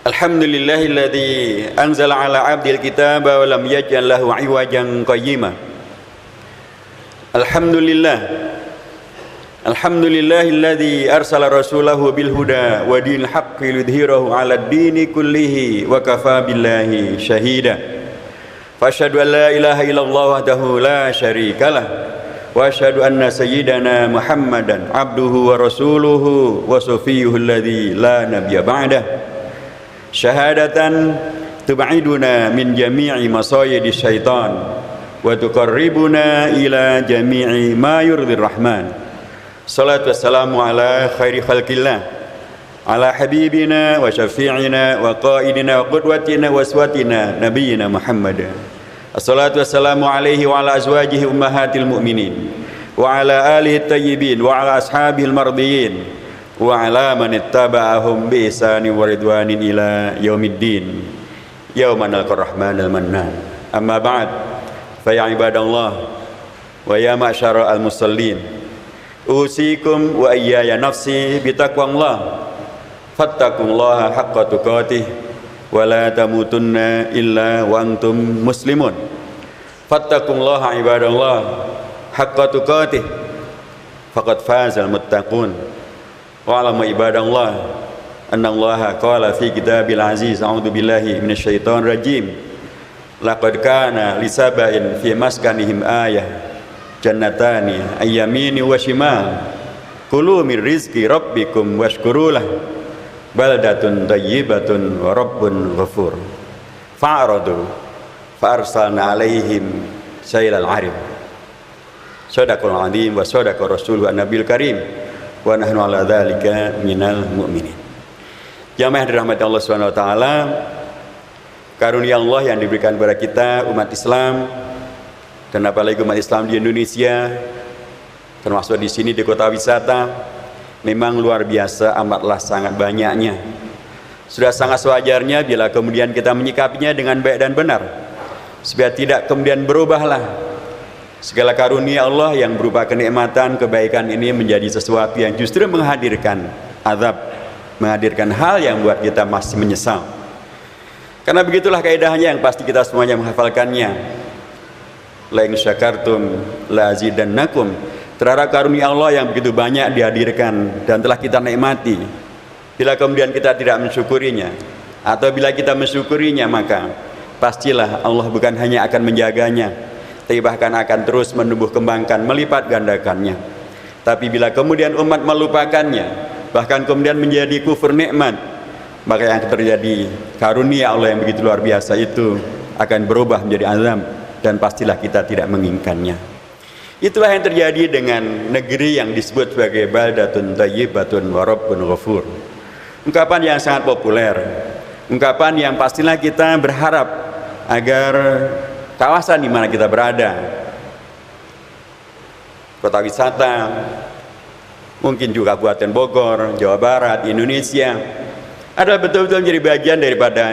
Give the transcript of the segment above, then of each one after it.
Alhamdulillahilladzi anzala ala 'abdil kitaba wa lam yaj'al lahu 'iwajan qayyima. Alhamdulillahilladzi arsala rasulahu bil huda wa dinil haqqi lidhhirahu 'alad dini kullihi wa kafa billahi shahida. Fa asyhadu an la ilaha illallah wahdahu la syarikalah wa asyhadu anna sayyidana Muhammadan 'abduhu wa rasuluhu wa safiyyuhu alladzi la nabiyya ba'dah. Syahadatan tub'iduna min jami'i masayidi syaitan wa tuqarribuna ila jami'i ma yurdir rahman. Salatu wassalamu ala khairi khalqillah, ala habibina wa syafi'ina wa qaidina wa qudwatina wa aswatina nabiyyina Muhammad. Assalatu wassalamu alaihi wa ala azwajihi ummahatil mu'minin wa ala alihi tayyibin wa ala ashabihil mardiyin wa ala man ittaba'ahum bi ihsanin wa ridwanin ila yaumiddin yauma nalqar rahmanal mannan. Amma ba'd, fa ya ibadallah wa ya ma'syaral musallin, usikum wa iyaya nafsi bi taqwallah, fattaqullaha haqqa tuqatih wa la tamutunna illa wa antum muslimun. Fattaqullaha ibadallah haqqa tuqatih faqad fazal muttaqun. Wa'alamu ibadallah annallaha qala fi kitabil aziz, a'udzu billahi minasyaitonir rajim, laqad kana lisaba'in fi maskanihim ayah jannatani ayyamini wa shimal kulu min rizqi rabbikum washkurulah baldatun thayyibatun wa rabbun ghafur. Fa'aradu fa'arsalna alaihim sailal arim. Shadaqal azim wa sadaqa rasuluhu an-nabiyul karim wa nahnu ala dzalika minal mu'minin. Jamaah yang dirahmati Allah Subhanahu wa taala, karunia Allah yang diberikan kepada kita umat Islam, dan apalagi umat Islam di Indonesia, termasuk di sini di kota wisata, memang luar biasa, amatlah sangat banyaknya. Sudah sangat sewajarnya bila kemudian kita menyikapinya dengan baik dan benar, supaya tidak kemudian berubahlah segala karunia Allah yang berupa kenikmatan, kebaikan ini menjadi sesuatu yang justru menghadirkan azab, menghadirkan hal yang buat kita masih menyesal. Karena begitulah kaidahnya yang pasti kita semuanya menghafalkannya. La in syakartum la azidannakum. Terhadap karunia Allah yang begitu banyak dihadirkan dan telah kita nikmati, bila kemudian kita tidak mensyukurinya, atau bila kita mensyukurinya, maka pastilah Allah bukan hanya akan menjaganya, tapi bahkan akan terus menumbuh kembangkan, melipat gandakannya. Tapi bila kemudian umat melupakannya, bahkan kemudian menjadi kufur nikmat, maka yang terjadi karunia Allah yang begitu luar biasa itu akan berubah menjadi azab, dan pastilah kita tidak menginginkannya. Itulah yang terjadi dengan negeri yang disebut sebagai baldatun thayyibatun wa rabbun ghafur. Ungkapan yang sangat populer, ungkapan yang pastilah kita berharap agar kawasan di mana kita berada, kota wisata, mungkin juga Kabupaten Bogor, Jawa Barat, Indonesia, adalah betul-betul menjadi bagian daripada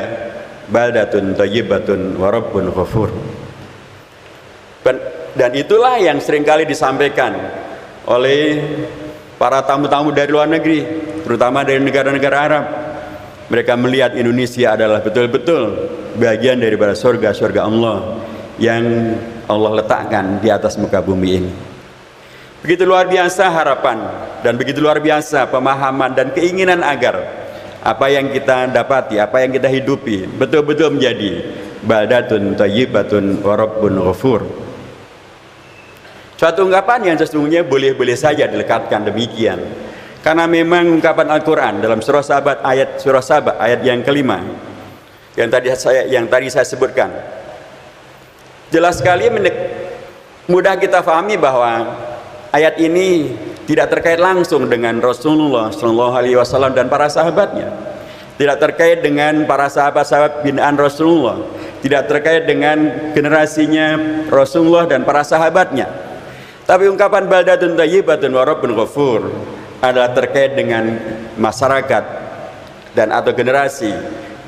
baldatun thayyibatun wa rabbun ghafur. Dan itulah yang seringkali disampaikan oleh para tamu-tamu dari luar negeri, terutama dari negara-negara Arab. Mereka melihat Indonesia adalah betul-betul bagian daripada surga-surga Allah yang Allah letakkan di atas muka bumi ini. Begitu luar biasa harapan dan begitu luar biasa pemahaman dan keinginan agar apa yang kita dapati, apa yang kita hidupi betul-betul menjadi baldatun thayyibatun wa rabbun ghafur. Suatu ungkapan yang sesungguhnya boleh-boleh saja dilekatkan demikian, karena memang ungkapan Al-Quran dalam surah Sabah ayat yang kelima yang tadi saya sebutkan jelas sekali, mudah kita fahami bahwa ayat ini tidak terkait langsung dengan Rasulullah SAW dan para sahabatnya, tidak terkait dengan para sahabat-sahabat binaan Rasulullah, tidak terkait dengan generasinya Rasulullah dan para sahabatnya. Tapi ungkapan baldatun thayyibatun wa rabbun ghafur adalah terkait dengan masyarakat dan atau generasi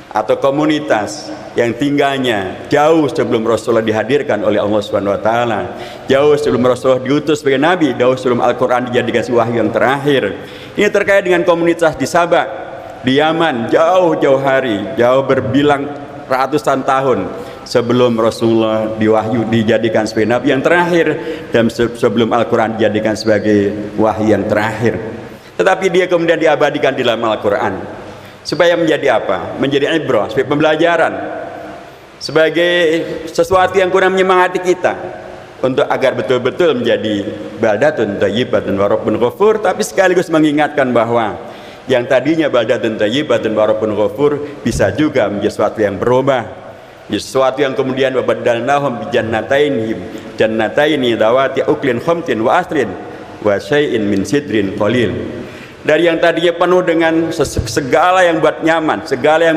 atau komunitas yang tinggalnya jauh sebelum Rasulullah dihadirkan oleh Allah Subhanahu wa taala, jauh sebelum Rasulullah diutus sebagai nabi, jauh sebelum Al-Qur'an dijadikan wahyu yang terakhir. Ini terkait dengan komunitas di Sabah, di Yaman jauh-jauh hari, jauh berbilang ratusan tahun sebelum Rasulullah dijadikan sebagai nabi yang terakhir dan sebelum Al-Quran dijadikan sebagai wahyu yang terakhir. Tetapi dia kemudian diabadikan di dalam Al-Quran supaya menjadi apa? Menjadi ibrah, sebagai pembelajaran, sebagai sesuatu yang kurang menyemangati kita untuk agar betul-betul menjadi baldatun thayyibatun wa rabbun ghafur, tapi sekaligus mengingatkan bahwa yang tadinya baldatun thayyibatun wa rabbun ghafur bisa juga menjadi sesuatu yang berubah, menjadi sesuatu yang kemudian wabadalnahum bi jannataini dawati uklin khamtin wa asrin wa syai'in min sidrin qalil. Dari yang tadinya penuh dengan segala yang buat nyaman, segala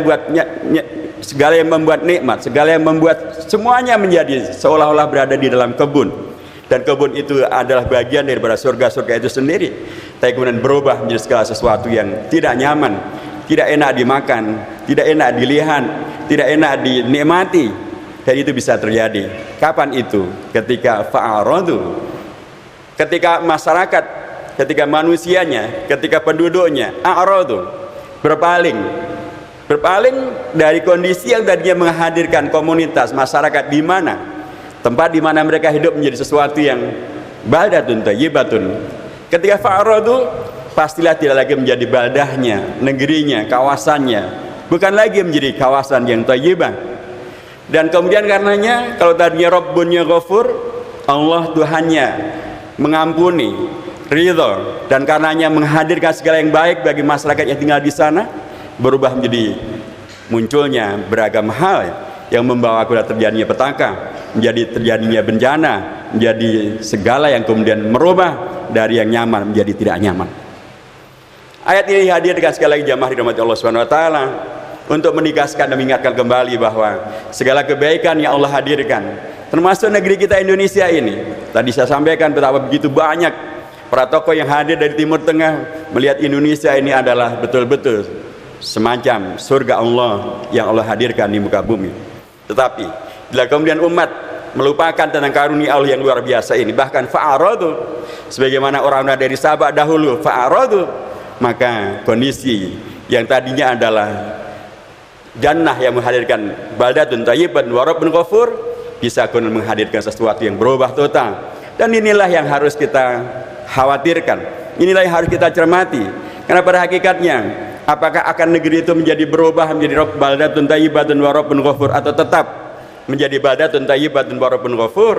yang membuat nikmat, segala yang membuat semuanya menjadi seolah-olah berada di dalam kebun, dan kebun itu adalah bagian daripada surga-surga itu sendiri, tapi kemudian berubah menjadi segala sesuatu yang tidak nyaman, tidak enak dimakan, tidak enak dilihat, tidak enak dinikmati. Dan itu bisa terjadi. Kapan itu? Ketika fa'aradu, ketika masyarakat, ketika manusianya, ketika penduduknya a'radu, berpaling dari kondisi yang tadinya menghadirkan komunitas masyarakat di mana tempat di mana mereka hidup menjadi sesuatu yang baldatun thayyibatun. Ketika fa'aradu, pastilah tidak lagi menjadi baldahnya, negerinya, kawasannya, bukan lagi menjadi kawasan yang thayyibah. Dan kemudian karenanya, kalau tadinya Rabbunnya Ghafur, Allah Tuhannya mengampuni, ridho, dan karenanya menghadirkan segala yang baik bagi masyarakat yang tinggal di sana, berubah menjadi munculnya beragam hal yang membawa kepada terjadinya petaka, menjadi terjadinya bencana, menjadi segala yang kemudian merubah dari yang nyaman menjadi tidak nyaman. Ayat ini hadirkan sekali lagi jamaah dirahmati Allah Subhanahu wa taala untuk menegaskan dan mengingatkan kembali bahwa segala kebaikan yang Allah hadirkan, termasuk negeri kita Indonesia ini. Tadi saya sampaikan betapa begitu banyak para tokoh yang hadir dari Timur Tengah melihat Indonesia ini adalah betul-betul semacam surga Allah yang Allah hadirkan di muka bumi. Tetapi bila kemudian umat melupakan tentang karunia Allah yang luar biasa ini, bahkan fa'aradu, sebagaimana orang-orang dari Sabak dahulu fa'aradu, maka kondisi yang tadinya adalah jannah yang menghadirkan baldatun thayyibatun wa rabbun ghafur bisa kemudian menghadirkan sesuatu yang berubah total. Dan inilah yang harus kita khawatirkan, inilah yang harus kita cermati. Karena pada hakikatnya, apakah akan negeri itu menjadi berubah menjadi baldatun thayyibatun wa rabbun ghafur, atau tetap menjadi baldatun thayyibatun wa rabbun ghafur,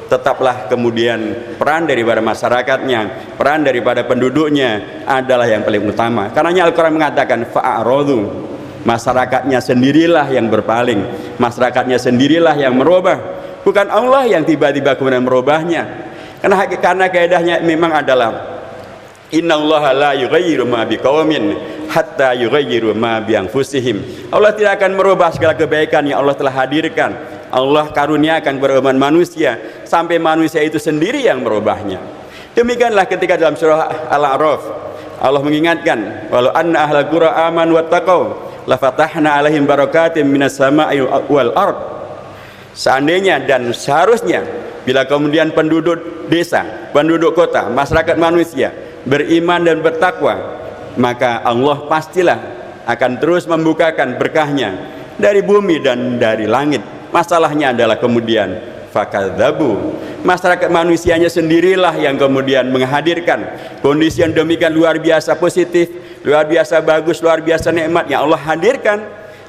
tetaplah kemudian peran daripada masyarakatnya, peran daripada penduduknya adalah yang paling utama. Karena Al-Quran mengatakan fa'aradu, masyarakatnya sendirilah yang berpaling, masyarakatnya sendirilah yang merubah, bukan Allah yang tiba-tiba kemudian merubahnya. Karena kaidahnya memang adalah innallaha la yughayyiru ma biqaumin hatta yughayyiru ma bi anfusihim. Allah tidak akan merubah segala kebaikan yang Allah telah hadirkan, Allah karuniakan kepada umat manusia sampai manusia itu sendiri yang merubahnya. Demikianlah ketika dalam surah Al-A'raf Allah mengingatkan, walau anna ahlal qura amanu wattaqau la fatahna alaihim barakatim minas sama'i wal ard. Seandainya dan seharusnya bila kemudian penduduk desa, penduduk kota, masyarakat manusia beriman dan bertakwa, maka Allah pastilah akan terus membukakan berkahnya dari bumi dan dari langit. Masalahnya adalah kemudian fakadzabu, masyarakat manusianya sendirilah yang kemudian menghadirkan kondisi yang demikian luar biasa positif, luar biasa bagus, luar biasa nikmat yang Allah hadirkan.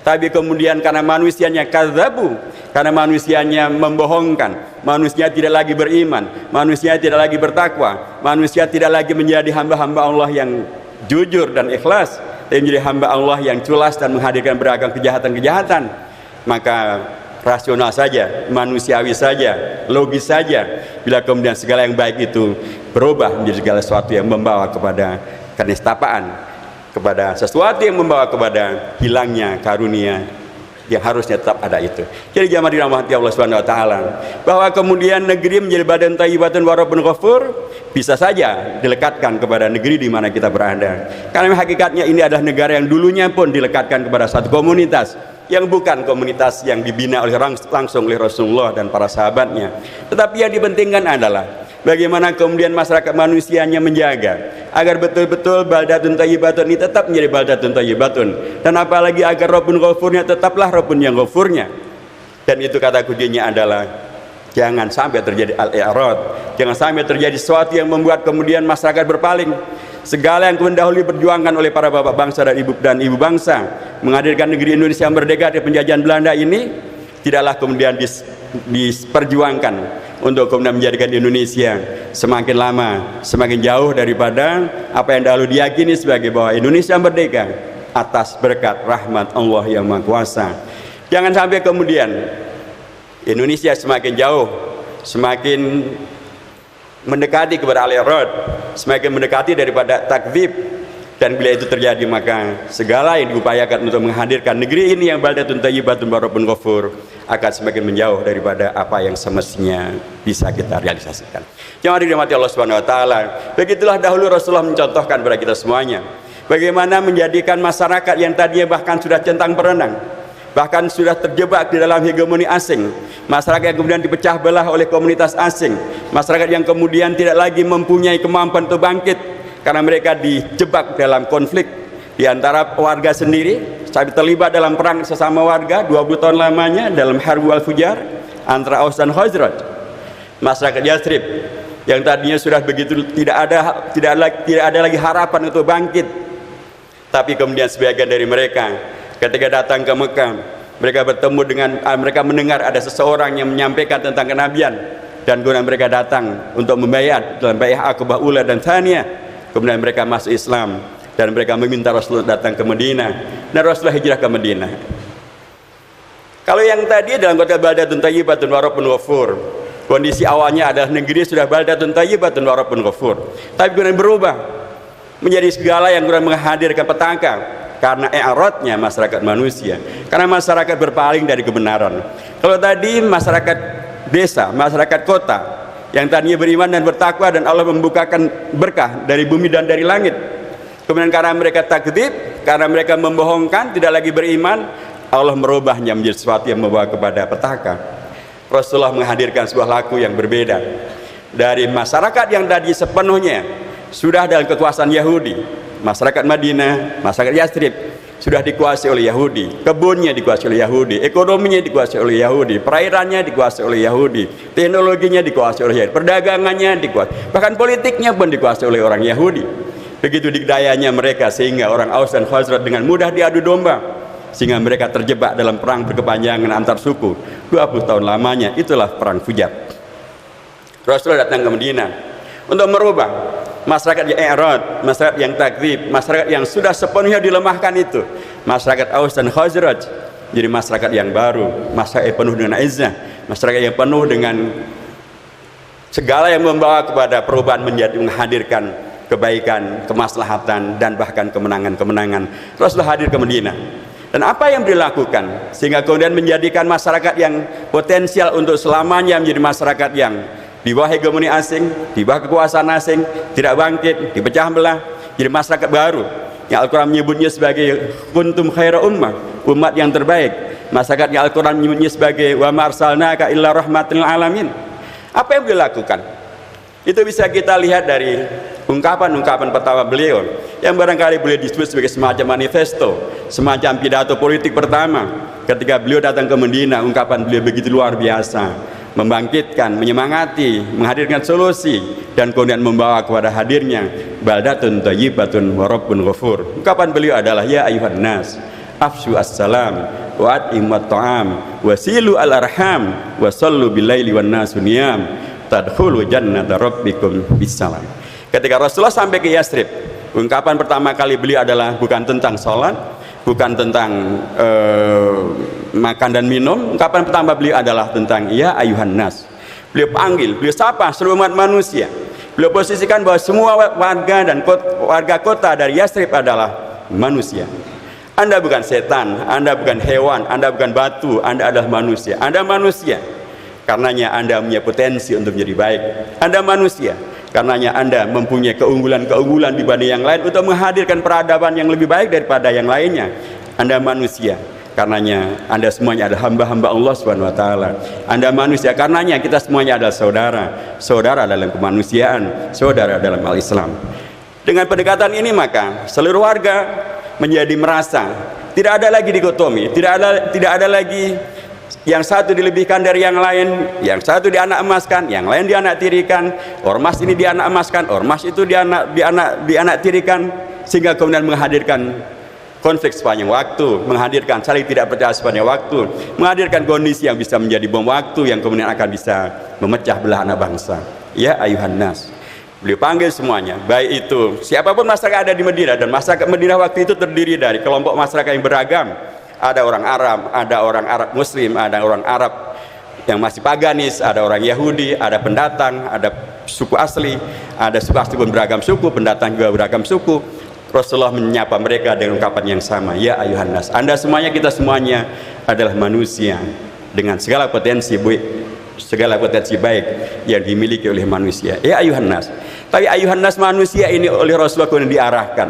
Tapi kemudian karena manusianya kadzabu, karena manusianya membohongkan, manusia tidak lagi beriman, manusia tidak lagi bertakwa, manusia tidak lagi menjadi hamba-hamba Allah yang jujur dan ikhlas, tapi menjadi hamba Allah yang culas dan menghadirkan beragam kejahatan-kejahatan, maka rasional saja, manusiawi saja, logis saja bila kemudian segala yang baik itu berubah menjadi segala sesuatu yang membawa kepada kenistapaan, kepada sesuatu yang membawa kepada hilangnya karunia yang harusnya tetap ada itu. Jadi jamaah dirahmati Allah Subhanahu wa taala, bahwa kemudian negeri menjadi badan thayyibatun wa rabbun ghafur bisa saja dilekatkan kepada negeri di mana kita berada. Karena hakikatnya ini adalah negara yang dulunya pun dilekatkan kepada satu komunitas yang bukan komunitas yang dibina oleh langsung oleh Rasulullah dan para sahabatnya. Tetapi yang dipentingkan adalah Bagaimana kemudian masyarakat manusianya menjaga agar betul-betul baldatun thayyibatun ini tetap menjadi baldatun thayyibatun, dan apalagi agar Rabbun Ghafurnya tetaplah Rabbun yang Ghafurnya. Dan itu kata kuncinya adalah jangan sampai terjadi al-i'rad, jangan sampai terjadi sesuatu yang membuat kemudian masyarakat berpaling. Segala yang dahulu diperjuangkan oleh para bapak bangsa dan ibu bangsa menghadirkan negeri Indonesia merdeka dari penjajahan Belanda ini tidaklah kemudian diperjuangkan untuk kemudian menjadikan Indonesia semakin lama semakin jauh daripada apa yang dahulu diyakini sebagai bahwa Indonesia merdeka atas berkat rahmat Allah yang Maha Kuasa. Jangan sampai kemudian Indonesia semakin jauh, semakin mendekati kepada al-i'rad, semakin mendekati daripada takdzib, dan bila itu terjadi maka segala yang diupayakan untuk menghadirkan negeri ini yang baldatun thayyibatun wa Rabbun Ghafur akan semakin menjauh daripada apa yang semestinya bisa kita realisasikan. Jangan dirahmati Allah Subhanahu wa taala. Begitulah dahulu Rasulullah mencontohkan kepada kita semuanya bagaimana menjadikan masyarakat yang tadinya bahkan sudah centang perenang, bahkan sudah terjebak di dalam hegemoni asing, masyarakat yang kemudian dipecah belah oleh komunitas asing, masyarakat yang kemudian tidak lagi mempunyai kemampuan untuk bangkit karena mereka dijebak dalam konflik di antara warga sendiri, sampai terlibat dalam perang sesama warga 20 tahun lamanya dalam Harbu al-Fujar antara Aus dan Khazraj. Masyarakat Yathrib yang tadinya sudah begitu tidak ada lagi harapan untuk bangkit, tapi kemudian sebagian dari mereka ketika datang ke Mekah, mereka bertemu dengan mereka mendengar ada seseorang yang menyampaikan tentang kenabian, dan kemudian mereka datang untuk membayat dalam bai'ah Aqabah Ula dan Tsaniyah. Kemudian mereka masuk Islam dan mereka meminta Rasulullah datang ke Madinah, dan Rasulullah hijrah ke Madinah. Kalau yang tadi dalam kota baldatun thayyibatun wa Rabbun Ghafur, kondisi awalnya adalah negeri sudah baldatun thayyibatun wa Rabbun Ghafur, tapi kemudian berubah menjadi segala yang kemudian menghadirkan petaka karena i'radnya masyarakat manusia, karena masyarakat berpaling dari kebenaran. Kalau tadi masyarakat desa, masyarakat kota yang tadinya beriman dan bertakwa dan Allah membukakan berkah dari bumi dan dari langit, kemudian karena mereka takdzib, karena mereka membohongkan, tidak lagi beriman, Allah merubahnya menjadi sesuatu yang membawa kepada petaka. Rasulullah menghadirkan sebuah laku yang berbeda dari masyarakat yang tadi sepenuhnya sudah dalam kekuasaan Yahudi. Masyarakat Madinah, masyarakat Yathrib sudah dikuasai oleh Yahudi, kebunnya dikuasai oleh Yahudi, ekonominya dikuasai oleh Yahudi, perairannya dikuasai oleh Yahudi, teknologinya dikuasai oleh Yahudi, perdagangannya dikuasai, bahkan politiknya pun dikuasai oleh orang Yahudi. Begitu dikdayanya mereka sehingga orang Aus dan Khazraj dengan mudah diadu domba, sehingga mereka terjebak dalam perang berkepanjangan antar suku 20 tahun lamanya. Itulah perang Fujar. Rasulullah datang ke Madinah untuk merubah masyarakat yang i'rad, masyarakat yang takdzib, masyarakat yang sudah sepenuhnya dilemahkan itu, masyarakat Aus dan Khazraj, jadi masyarakat yang baru, masyarakat yang penuh dengan izzah, masyarakat yang penuh dengan segala yang membawa kepada perubahan, menjadi menghadirkan kebaikan, kemaslahatan, dan bahkan kemenangan-kemenangan. Rasulullah hadir ke Madinah, dan apa yang dilakukan sehingga kemudian menjadikan masyarakat yang potensial untuk selamanya menjadi masyarakat yang di bawah hegemoni asing, di bawah kekuasaan asing, tidak bangkit, dipecah belah, jadi masyarakat baru yang Al-Quran menyebutnya sebagai kuntum khaira ummah, umat yang terbaik. Masyarakat yang Al-Quran menyebutnya sebagai wa ma arsalnaka illa rahmatil alamin. Apa yang dilakukan? Itu bisa kita lihat dari ungkapan-ungkapan pertama beliau yang barangkali boleh disebut sebagai semacam manifesto, semacam pidato politik pertama ketika beliau datang ke Madinah. Ungkapan beliau begitu luar biasa, membangkitkan, menyemangati, menghadirkan solusi, dan kemudian membawa kepada hadirnya baldatun thayyibatun wa Rabbun Ghafur. Ungkapan beliau adalah ya ayuhan nas afshu assalam wa at'imut ta'am wasilu al-arham wa sallu bilaili wan nasu niyam tadkhulu jannata rabbikum bisalam. Ketika Rasulullah sampai ke Yathrib, ungkapan pertama kali beliau adalah bukan tentang sholat, bukan tentang makan dan minum. Ungkapan pertama beliau adalah tentang ya ayuhan nas. Beliau panggil, beliau sapa seluruh umat manusia. Beliau posisikan bahwa semua warga dan warga kota dari Yathrib adalah manusia. Anda bukan setan, Anda bukan hewan, Anda bukan batu, Anda adalah manusia. Anda manusia, karenanya Anda punya potensi untuk menjadi baik. Anda manusia, karenanya Anda mempunyai keunggulan-keunggulan dibanding yang lain untuk menghadirkan peradaban yang lebih baik daripada yang lainnya. Anda manusia, Karenanya Anda semuanya adalah hamba-hamba Allah Subhanahu wa taala. Anda manusia, karenanya kita semuanya adalah saudara. Saudara dalam kemanusiaan, saudara dalam al-Islam. Dengan pendekatan ini maka seluruh warga menjadi merasa tidak ada lagi dikotomi, tidak ada lagi yang satu dilebihkan dari yang lain, yang satu dianak emaskan, yang lain dianak tirikan, ormas ini dianak emaskan, ormas itu dianak tirikan, sehingga kemudian menghadirkan konflik sepanjang waktu, menghadirkan saling tidak percaya sepanjang waktu, menghadirkan kondisi yang bisa menjadi bom waktu yang kemudian akan bisa memecah belah anak bangsa. Ya ayuhan nas, beliau panggil semuanya, baik itu siapapun masyarakat ada di Madinah, dan masyarakat Madinah waktu itu terdiri dari kelompok masyarakat yang beragam. Ada orang Arab, ada orang Arab Muslim, ada orang Arab yang masih paganis, ada orang Yahudi, ada pendatang, ada suku asli, ada suku asli pun beragam suku, pendatang juga beragam suku. Rasulullah menyapa mereka dengan ungkapan yang sama, ya ayuhan nas, Anda semuanya, kita semuanya adalah manusia dengan segala potensi baik yang dimiliki oleh manusia. Ya ayuhan nas. Tapi ayuhan nas manusia ini oleh Rasulullah kemudian diarahkan.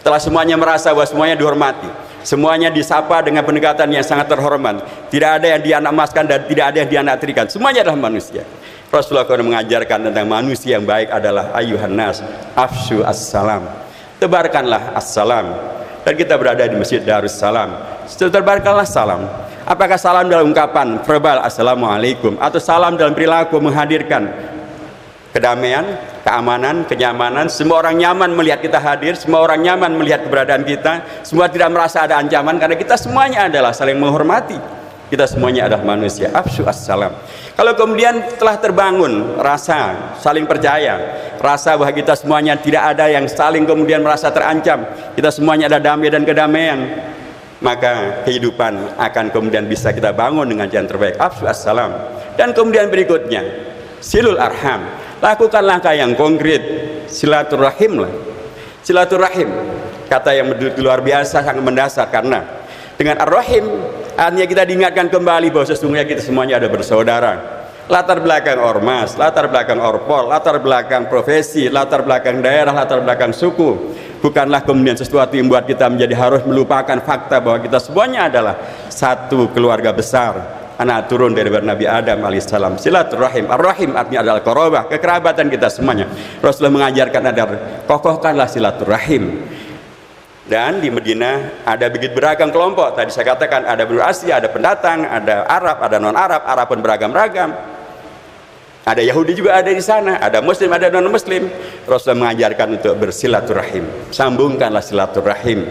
Setelah semuanya merasa bahwa semuanya dihormati, semuanya disapa dengan pendekatan yang sangat terhormat, tidak ada yang dianak emaskan dan tidak ada yang dianak tirikan, semuanya adalah manusia. Rasulullah kemudian mengajarkan tentang manusia yang baik adalah ayuhan nas, afshu assalam, tebarkanlah assalam. Dan kita berada di Masjid Darussalam, tebarkanlah salam. Apakah salam dalam ungkapan verbal assalamualaikum, atau salam dalam perilaku menghadirkan kedamaian, keamanan, kenyamanan, semua orang nyaman melihat kita hadir, semua orang nyaman melihat keberadaan kita, semua tidak merasa ada ancaman, karena kita semuanya adalah saling menghormati, kita semuanya adalah manusia. Afshu assalam. Kalau kemudian telah terbangun rasa saling percaya, rasa bahwa kita semuanya tidak ada yang saling kemudian merasa terancam, kita semuanya ada damai dan kedamaian, maka kehidupan akan kemudian bisa kita bangun dengan jalan terbaik. Afshu assalam. Dan kemudian berikutnya, silul arham, lakukan langkah yang konkret, silaturahim lah. Silaturahim, kata yang luar biasa, sangat mendasar, karena dengan ar-rahim artinya kita diingatkan kembali bahwa sesungguhnya kita semuanya ada bersaudara. Latar belakang ormas, latar belakang orpol, latar belakang profesi, latar belakang daerah, latar belakang suku bukanlah kemudian sesuatu yang membuat kita menjadi harus melupakan fakta bahwa kita semuanya adalah satu keluarga besar, anak turun dari Nabi Adam alaihissalam. Silaturahim, ar-rahim artinya adalah qarabah, kekerabatan kita semuanya. Rasulullah mengajarkan agar kokohkanlah silaturahim. Dan di Madinah ada begitu beragam kelompok. Tadi saya katakan ada benua Asia, ada pendatang, ada Arab, ada non-Arab. Arab pun beragam-ragam. Ada Yahudi juga ada di sana, ada Muslim, ada non-Muslim. Rasulullah mengajarkan untuk bersilaturahim. Sambungkanlah silaturahim.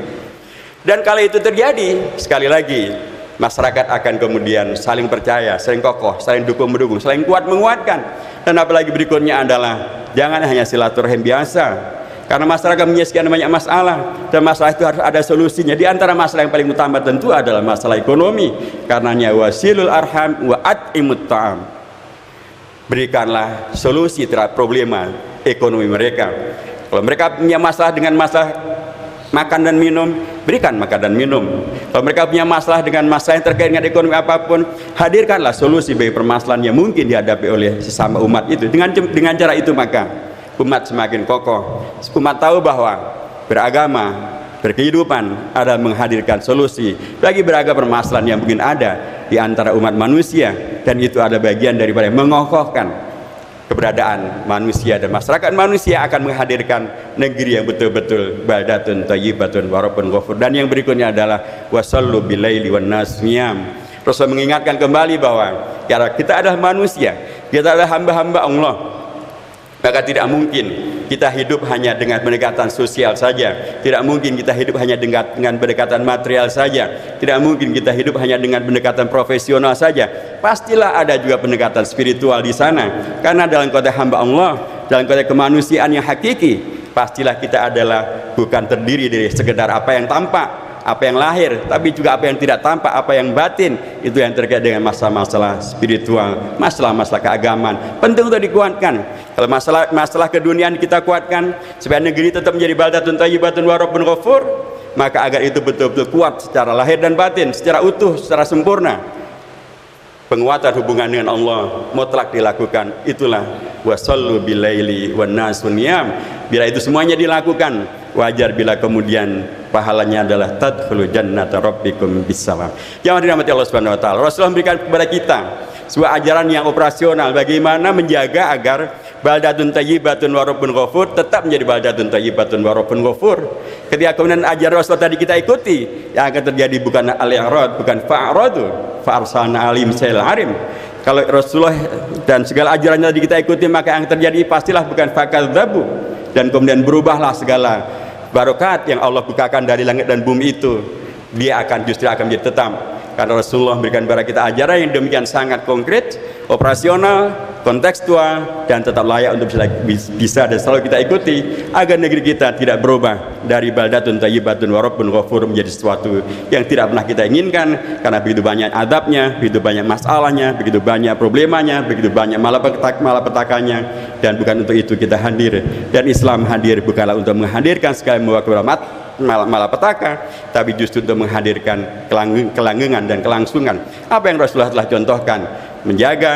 Dan kalau itu terjadi, sekali lagi masyarakat akan kemudian saling percaya, saling kokoh, saling dukung-mendukung, saling kuat menguatkan. Dan apalagi berikutnya adalah jangan hanya silaturahim biasa. Karena masyarakat menyaksikan banyak masalah, dan masalah itu harus ada solusinya. Di antara masalah yang paling utama tentu adalah masalah ekonomi. Karenanya wasilul arham wa at'imut ta'am, berikanlah solusi terhadap problema ekonomi mereka. Kalau mereka punya masalah dengan masalah makan dan minum, berikan makan dan minum. Kalau mereka punya masalah dengan masalah yang terkait dengan ekonomi apapun, hadirkanlah solusi bagi permasalahan yang mungkin dihadapi oleh sesama umat itu. Dengan cara itu maka umat semakin kokoh. Umat tahu bahwa beragama, berkehidupan adalah menghadirkan solusi bagi beragam permasalahan yang mungkin ada di antara umat manusia, dan itu ada bagian daripada mengokohkan keberadaan manusia, dan masyarakat manusia akan menghadirkan negeri yang betul-betul baldatun thayyibatun wa rabbun ghafur. Dan yang berikutnya adalah wasallu bilaili wan nas niyam. Rasul mengingatkan kembali bahwa karena kita adalah manusia, kita adalah hamba-hamba Allah, maka tidak mungkin kita hidup hanya dengan pendekatan sosial saja, tidak mungkin kita hidup hanya dengan pendekatan material saja, tidak mungkin kita hidup hanya dengan pendekatan profesional saja. Pastilah ada juga pendekatan spiritual di sana, karena dalam konteks hamba Allah, dalam konteks kemanusiaan yang hakiki, pastilah kita adalah bukan terdiri dari sekedar apa yang tampak, apa yang lahir, tapi juga apa yang tidak tampak, apa yang batin. Itu yang terkait dengan masalah-masalah spiritual, masalah-masalah keagamaan, penting untuk dikuatkan. Kalau masalah keduniaan kita kuatkan supaya negeri tetap menjadi baldatun thayyibatun wa rabbun ghafur, maka agar itu betul-betul kuat secara lahir dan batin, secara utuh, secara sempurna, penguatan hubungan dengan Allah mutlak dilakukan. Itulah wasallu bilaili wan nasun niyam. Bila itu semuanya dilakukan, wajar bila kemudian pahalanya adalah tadkhulu jannata rabbikum bisalam. Yang dirahmati Allah Subhanahu wa taala, Rasulullah memberikan kepada kita sebuah ajaran yang operasional bagaimana menjaga agar baldatun thayyibatun wa rabbun ghafur tetap menjadi baldatun thayyibatun wa rabbun ghafur. Ketika kemudian ajaran Rasulullah tadi kita ikuti, yang akan terjadi bukan al-i'rad, bukan fa'radu, fa'arsalna alim sayl arim. Kalau Rasulullah dan segala ajarannya tadi kita ikuti, maka yang terjadi pastilah bukan fakadzabu, dan kemudian berubahlah segala barokat yang Allah bukakan dari langit dan bumi itu, dia akan justru akan menjadi tetap. Karena Rasulullah memberikan kepada kita ajaran yang demikian sangat konkret, operasional, kontekstual, dan tetap layak untuk bisa dan selalu kita ikuti agar negeri kita tidak berubah dari baldatun thayyibatun wa rabbun ghafur menjadi sesuatu yang tidak pernah kita inginkan, karena begitu banyak adabnya, begitu banyak masalahnya, begitu banyak problemanya, begitu banyak malapetakannya, dan bukan untuk itu kita hadir. Dan Islam hadir bukanlah untuk menghadirkan segala malapetaka, tapi justru untuk menghadirkan kelanggengan dan kelangsungan. Apa yang Rasulullah telah contohkan, menjaga,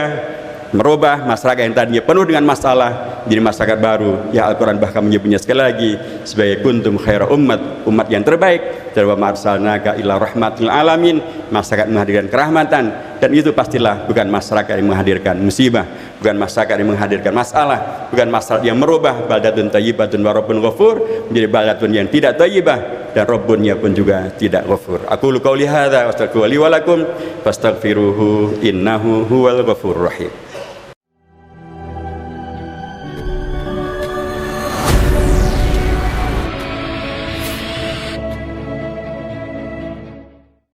merubah masyarakat yang tadinya penuh dengan masalah jadi masyarakat baru. Ya, Al-Quran bahkan menyebutnya sekali lagi sebagai kuntum khaira umat yang terbaik, dan wa ma arsalnaka illa rahmatil alamin, masyarakat menghadirkan kerahmatan. Dan itu pastilah bukan masyarakat yang menghadirkan musibah, bukan masyarakat yang menghadirkan masalah, bukan masyarakat yang merubah baldatun thayyibatun wa rabbun ghafur menjadi baldatun yang tidak thayyibah, dan rabbunnya pun juga tidak ghafur. Aqulu qouli hadza wa astaghfiru li wa lakum fastaghfiruhu innahu huwal ghafurur rahim.